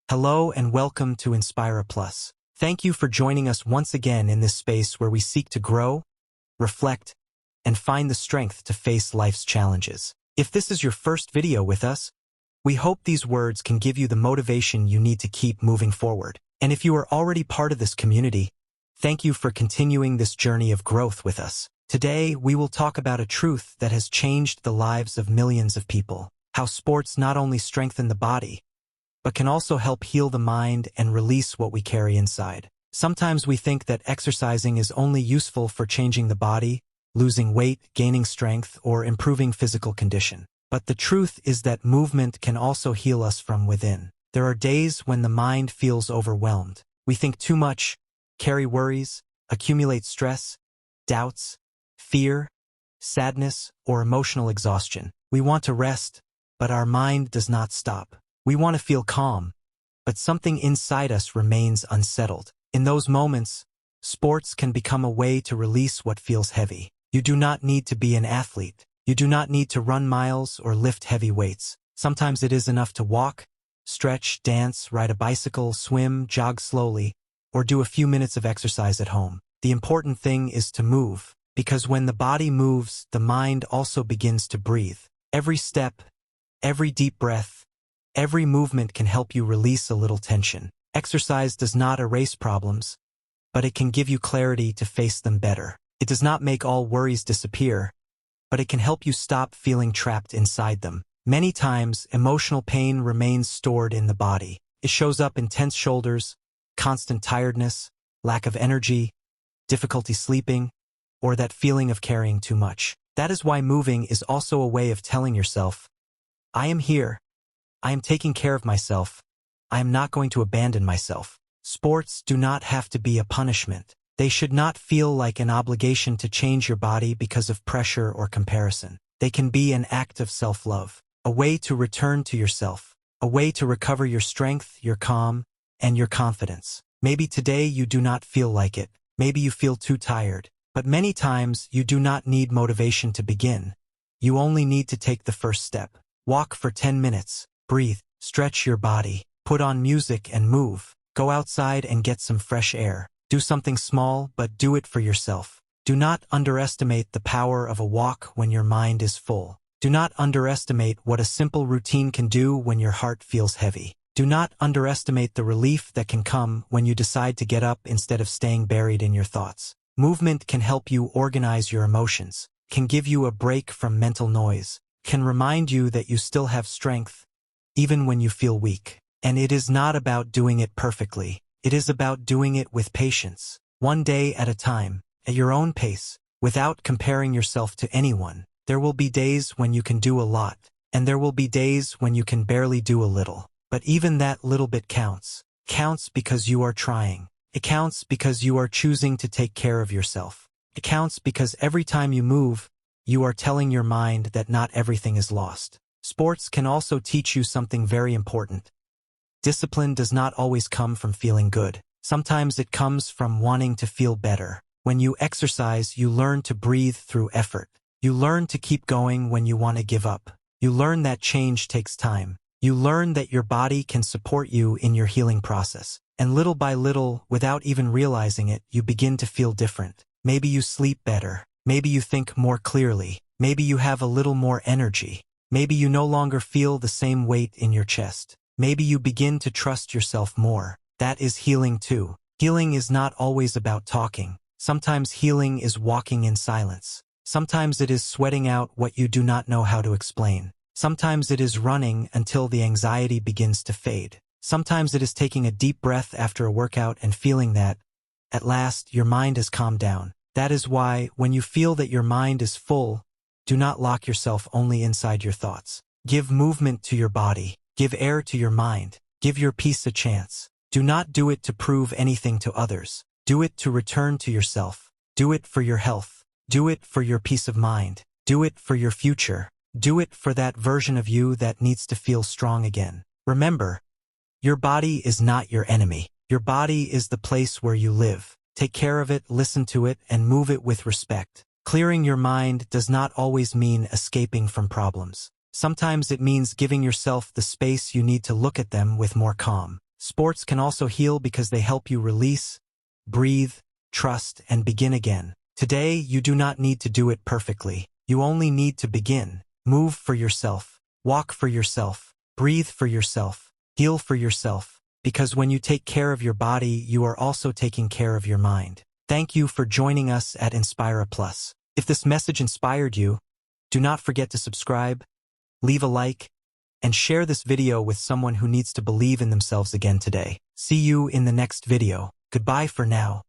Hello and welcome to Inspira Plus. Thank you for joining us once again in this space where we seek to grow, reflect, and find the strength to face life's challenges. If this is your first video with us, we hope these words can give you the motivation you need to keep moving forward. And if you are already part of this community, thank you for continuing this journey of growth with us. Today, we will talk about a truth that has changed the lives of millions of people. How sports not only strengthen the body, but can also help heal the mind and release what we carry inside. Sometimes we think that exercising is only useful for changing the body, losing weight, gaining strength, or improving physical condition. But the truth is that movement can also heal us from within. There are days when the mind feels overwhelmed. We think too much, carry worries, accumulate stress, doubts, fear, sadness, or emotional exhaustion. We want to rest, but our mind does not stop. We want to feel calm, but something inside us remains unsettled. In those moments, sports can become a way to release what feels heavy. You do not need to be an athlete. You do not need to run miles or lift heavy weights. Sometimes it is enough to walk, stretch, dance, ride a bicycle, swim, jog slowly, or do a few minutes of exercise at home. The important thing is to move, because when the body moves, the mind also begins to breathe. Every step, every deep breath, every movement can help you release a little tension. Exercise does not erase problems, but it can give you clarity to face them better. It does not make all worries disappear, but it can help you stop feeling trapped inside them. Many times, emotional pain remains stored in the body. It shows up in tense shoulders, constant tiredness, lack of energy, difficulty sleeping, or that feeling of carrying too much. That is why moving is also a way of telling yourself, I am here. I am taking care of myself. I am not going to abandon myself. Sports do not have to be a punishment. They should not feel like an obligation to change your body because of pressure or comparison. They can be an act of self-love, a way to return to yourself, a way to recover your strength, your calm, and your confidence. Maybe today you do not feel like it. Maybe you feel too tired. But many times you do not need motivation to begin. You only need to take the first step. Walk for 10 minutes. Breathe, stretch your body, put on music and move. Go outside and get some fresh air. Do something small, but do it for yourself. Do not underestimate the power of a walk when your mind is full. Do not underestimate what a simple routine can do when your heart feels heavy. Do not underestimate the relief that can come when you decide to get up instead of staying buried in your thoughts. Movement can help you organize your emotions, can give you a break from mental noise, can remind you that you still have strength, even when you feel weak. And it is not about doing it perfectly. It is about doing it with patience, one day at a time, at your own pace, without comparing yourself to anyone. There will be days when you can do a lot, and there will be days when you can barely do a little. But even that little bit counts. Counts because you are trying. It counts because you are choosing to take care of yourself. It counts because every time you move, you are telling your mind that not everything is lost. Sports can also teach you something very important. Discipline does not always come from feeling good. Sometimes it comes from wanting to feel better. When you exercise, you learn to breathe through effort. You learn to keep going when you want to give up. You learn that change takes time. You learn that your body can support you in your healing process. And little by little, without even realizing it, you begin to feel different. Maybe you sleep better. Maybe you think more clearly. Maybe you have a little more energy. Maybe you no longer feel the same weight in your chest. Maybe you begin to trust yourself more. That is healing too. Healing is not always about talking. Sometimes healing is walking in silence. Sometimes it is sweating out what you do not know how to explain. Sometimes it is running until the anxiety begins to fade. Sometimes it is taking a deep breath after a workout and feeling that, at last, your mind has calmed down. That is why, when you feel that your mind is full, do not lock yourself only inside your thoughts. Give movement to your body. Give air to your mind. Give your peace a chance. Do not do it to prove anything to others. Do it to return to yourself. Do it for your health. Do it for your peace of mind. Do it for your future. Do it for that version of you that needs to feel strong again. Remember, your body is not your enemy. Your body is the place where you live. Take care of it, listen to it, and move it with respect. Clearing your mind does not always mean escaping from problems. Sometimes it means giving yourself the space you need to look at them with more calm. Sports can also heal because they help you release, breathe, trust, and begin again. Today, you do not need to do it perfectly. You only need to begin. Move for yourself. Walk for yourself. Breathe for yourself. Heal for yourself. Because when you take care of your body, you are also taking care of your mind. Thank you for joining us at Inspira Plus. If this message inspired you, do not forget to subscribe, leave a like, and share this video with someone who needs to believe in themselves again today. See you in the next video. Goodbye for now.